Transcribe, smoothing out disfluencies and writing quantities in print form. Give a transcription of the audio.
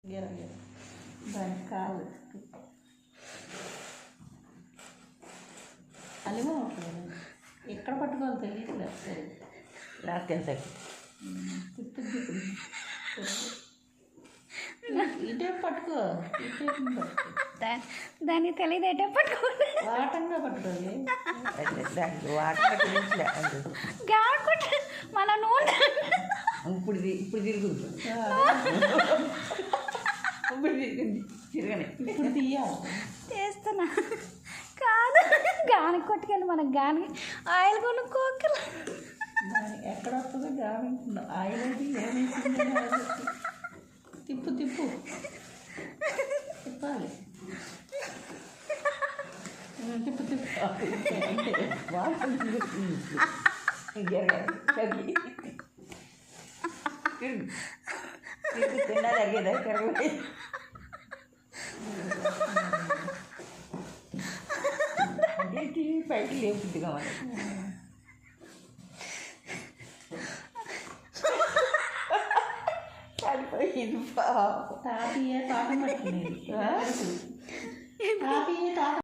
దానికి కాదు అలిమో ఎక్కడ పట్టుకోవాలి తెలియట్లేదు సరే లాస్ట్ ఎంత తిప్పు ఇటే పట్టుకో ఇటే దానికి తెలియదు ఎటే పట్టుకోవాలి వాటంగా పట్టుకోవాలి గాడుకుంటే మన నూనె ఇప్పుడు తిరుగుతుంది ఇప్పుడు తిరిగింది తిరగనే ఇప్పుడు తీయాలి చేస్తున్నా కాదు గానికి కొట్టుకెళ్ళి మనకు గానికి ఆయిల్ కొనుక్కోకలు ఎక్కడ వస్తుందో గావింటుందో ఆయిల్ అయితే ఏమేసింది తిప్పు తిప్పాలి తిప్పు అంటే తిన్నా తగ్గేదా తిరగలే అంటే పైకి లేపుద్ది కావాలి తాపియే తాట పట్టుకునేది తాపియే తాట